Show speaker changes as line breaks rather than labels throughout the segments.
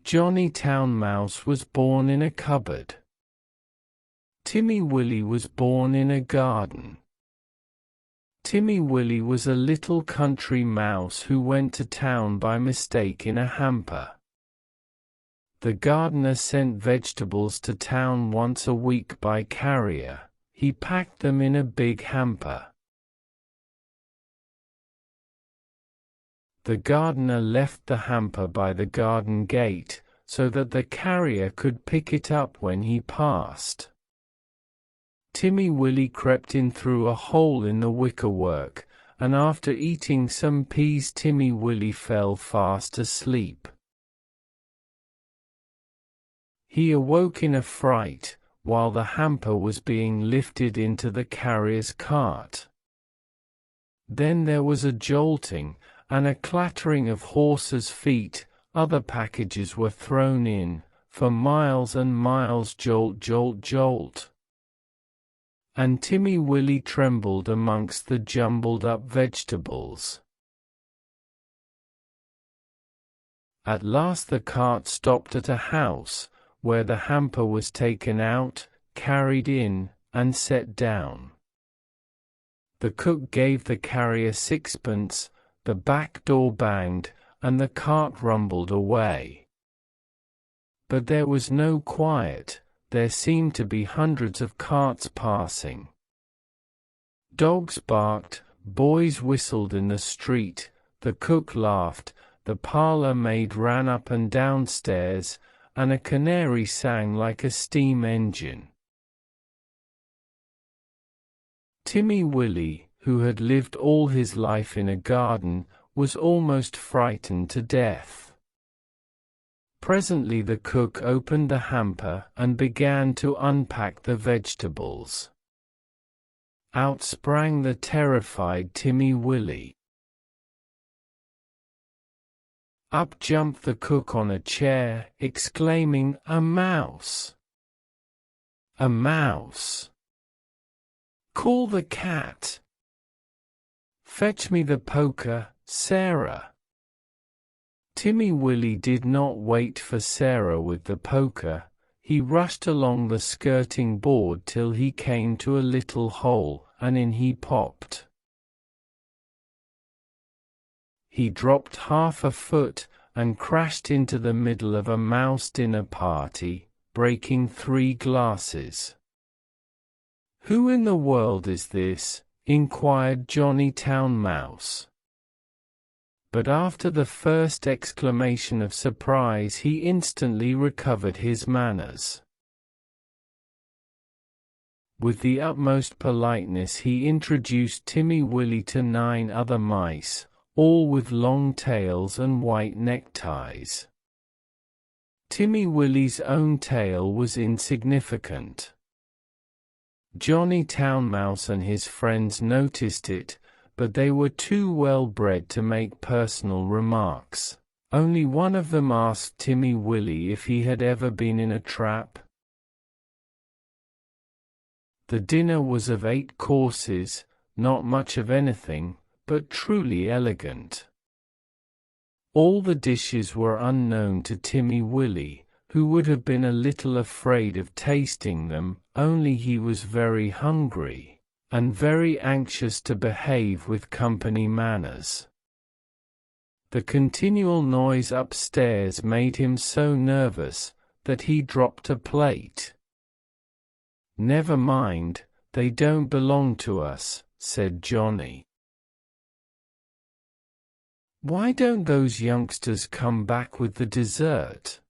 Johnny Town Mouse was born in a cupboard. Timmy Willie was born in a garden. Timmy Willie was a little country mouse who went to town by mistake in a hamper. The gardener sent vegetables to town once a week by carrier. He packed them in a big hamper. The gardener left the hamper by the garden gate, so that the carrier could pick it up when he passed. Timmy Willie crept in through a hole in the wickerwork, and after eating some peas Timmy Willie fell fast asleep. He awoke in a fright, while the hamper was being lifted into the carrier's cart. Then there was a jolting, and a clattering of horses' feet. Other packages were thrown in, for miles and miles, jolt, jolt, jolt. And Timmy Willie trembled amongst the jumbled-up vegetables. At last the cart stopped at a house, where the hamper was taken out, carried in, and set down. The cook gave the carrier sixpence, the back door banged, and the cart rumbled away. But there was no quiet. There seemed to be hundreds of carts passing. Dogs barked, boys whistled in the street, the cook laughed, the parlor maid ran up and down stairs, and a canary sang like a steam engine. Timmy Willie, who had lived all his life in a garden, was almost frightened to death. Presently the cook opened the hamper and began to unpack the vegetables. Out sprang the terrified Timmy Willie. Up jumped the cook on a chair, exclaiming, "A mouse! A mouse! Call the cat! Fetch me the poker, Sarah!" Timmy Willie did not wait for Sarah with the poker. He rushed along the skirting board till he came to a little hole, and in he popped. He dropped half a foot, and crashed into the middle of a mouse dinner party, breaking 3 glasses. "Who in the world is this?" inquired Johnny Town Mouse. But after the first exclamation of surprise he instantly recovered his manners. With the utmost politeness he introduced Timmy Willie to 9 other mice, all with long tails and white neckties. Timmy Willie's own tail was insignificant. Johnny Town Mouse and his friends noticed it, but they were too well bred to make personal remarks. Only one of them asked Timmy Willie if he had ever been in a trap. The dinner was of 8 courses, not much of anything, but truly elegant. All the dishes were unknown to Timmy Willie, who would have been a little afraid of tasting them, only he was very hungry and very anxious to behave with company manners. The continual noise upstairs made him so nervous that he dropped a plate. "Never mind, they don't belong to us," said Johnny. "Why don't those youngsters come back with the dessert?"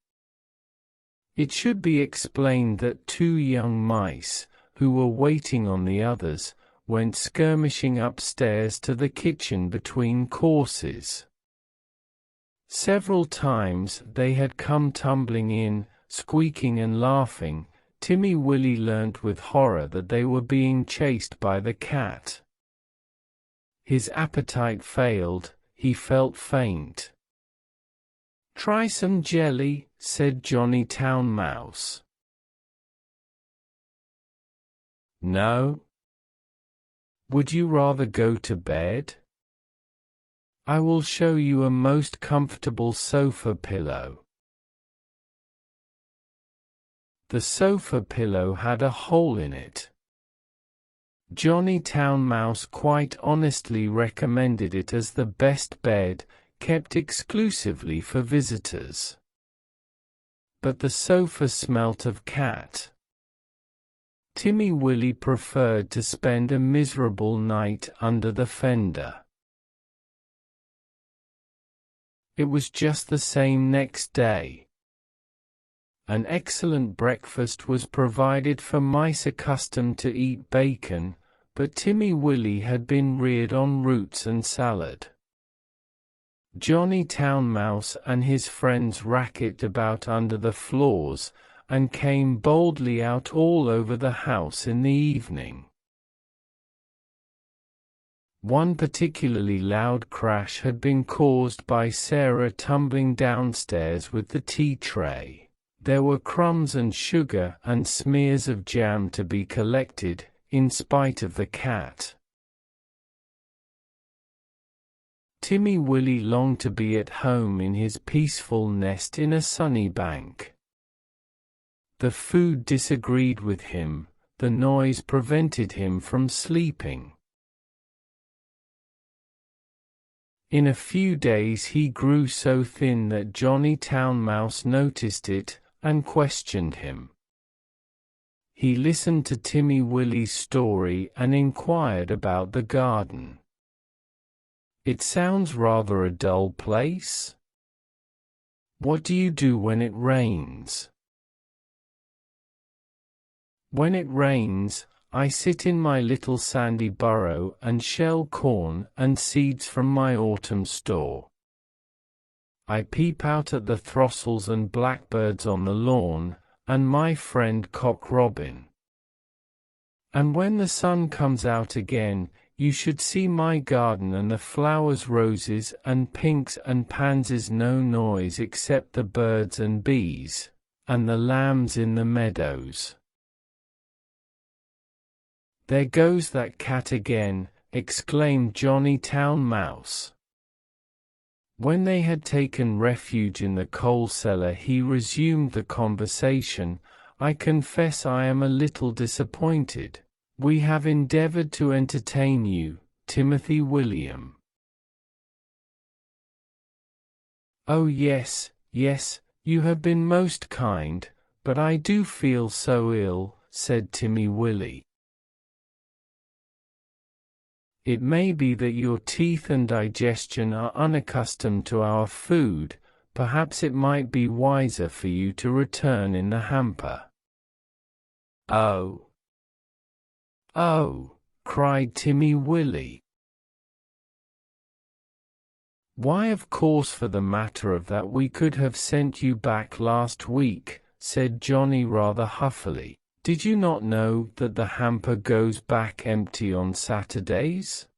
It should be explained that 2 young mice, who were waiting on the others, went skirmishing upstairs to the kitchen between courses. Several times they had come tumbling in, squeaking and laughing. Timmy Willie learnt with horror that they were being chased by the cat. His appetite failed, he felt faint. "Try some jelly," said Johnny Town Mouse. "No? Would you rather go to bed? I will show you a most comfortable sofa pillow." The sofa pillow had a hole in it. Johnny Town Mouse quite honestly recommended it as the best bed, kept exclusively for visitors. But the sofa smelt of cat. Timmy Willie preferred to spend a miserable night under the fender. It was just the same next day. An excellent breakfast was provided for mice accustomed to eat bacon, but Timmy Willie had been reared on roots and salad. Johnny Town Mouse and his friends racketted about under the floors, and came boldly out all over the house in the evening. One particularly loud crash had been caused by Sarah tumbling downstairs with the tea tray. There were crumbs and sugar and smears of jam to be collected, in spite of the cat. Timmy Willie longed to be at home in his peaceful nest in a sunny bank. The food disagreed with him, the noise prevented him from sleeping. In a few days he grew so thin that Johnny Town Mouse noticed it, and questioned him. He listened to Timmy Willie's story and inquired about the garden. "It sounds rather a dull place. What do you do when it rains?" "When it rains, I sit in my little sandy burrow and shell corn and seeds from my autumn store. I peep out at the throstles and blackbirds on the lawn, and my friend Cock Robin. And when the sun comes out again, you should see my garden and the flowers, roses and pinks and pansies, no noise except the birds and bees, and the lambs in the meadows." "There goes that cat again," exclaimed Johnny Town Mouse. When they had taken refuge in the coal cellar, he resumed the conversation. "I confess I am a little disappointed. We have endeavored to entertain you, Timothy William." "Oh yes, yes, you have been most kind, but I do feel so ill," said Timmy Willie. "It may be that your teeth and digestion are unaccustomed to our food. Perhaps it might be wiser for you to return in the hamper." "Oh! Oh!" cried Timmy Willie. "Why, of course, for the matter of that, we could have sent you back last week," said Johnny rather huffily. "Did you not know that the hamper goes back empty on Saturdays?"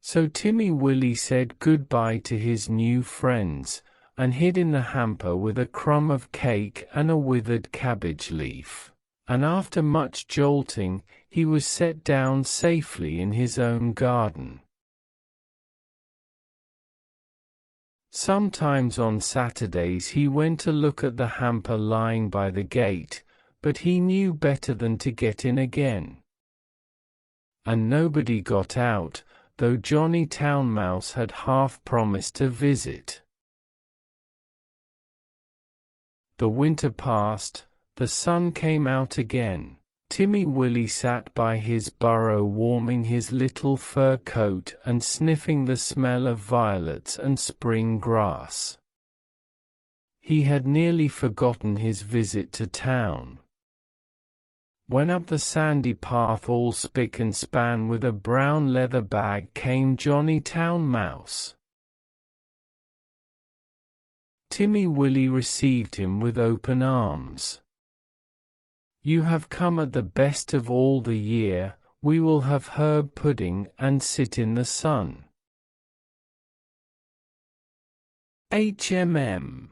So Timmy Willie said goodbye to his new friends, and hid in the hamper with a crumb of cake and a withered cabbage leaf. And after much jolting, he was set down safely in his own garden. Sometimes on Saturdays he went to look at the hamper lying by the gate, but he knew better than to get in again. And nobody got out, though Johnny Town Mouse had half promised to visit. The winter passed, the sun came out again. Timmy Willie sat by his burrow warming his little fur coat and sniffing the smell of violets and spring grass. He had nearly forgotten his visit to town. When up the sandy path, all spick and span with a brown leather bag, came Johnny Town Mouse. Timmy Willie received him with open arms. "You have come at the best of all the year. We will have herb pudding and sit in the sun." "HMM.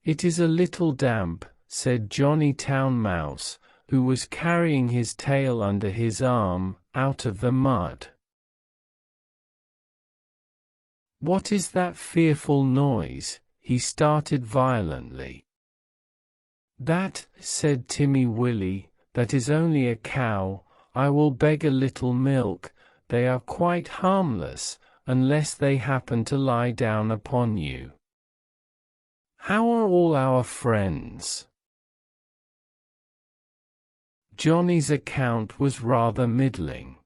It is a little damp," said Johnny Town Mouse, who was carrying his tail under his arm, out of the mud. "What is that fearful noise?" he started violently. "That," said Timmy Willie, "that is only a cow. I will beg a little milk. They are quite harmless, unless they happen to lie down upon you. How are all our friends?" Johnny's account was rather middling.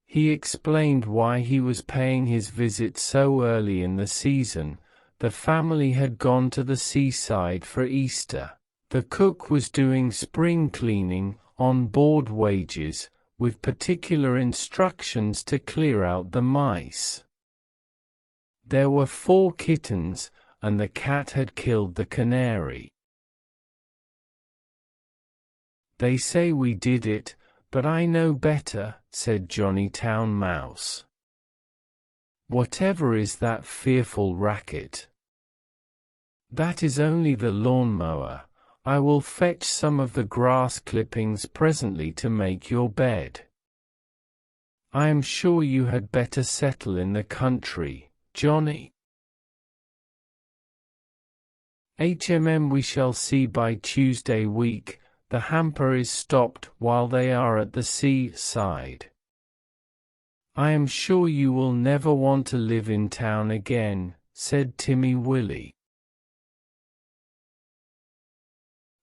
He explained why he was paying his visit so early in the season. The family had gone to the seaside for Easter. The cook was doing spring cleaning, on board wages, with particular instructions to clear out the mice. There were 4 kittens, and the cat had killed the canary. "They say we did it, but I know better," said Johnny Town Mouse. "Whatever is that fearful racket?" "That is only the lawnmower. I will fetch some of the grass clippings presently to make your bed. I am sure you had better settle in the country, Johnny." We shall see by Tuesday week. The hamper is stopped while they are at the seaside. "I am sure you will never want to live in town again," said Timmy Willie.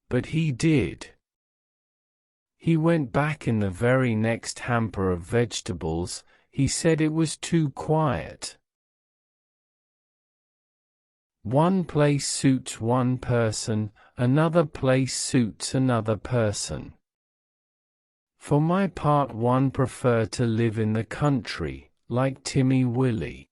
But he did. He went back in the very next hamper of vegetables. He said it was too quiet. One place suits one person, another place suits another person. For my part, one prefer to live in the country, like Timmy Willie.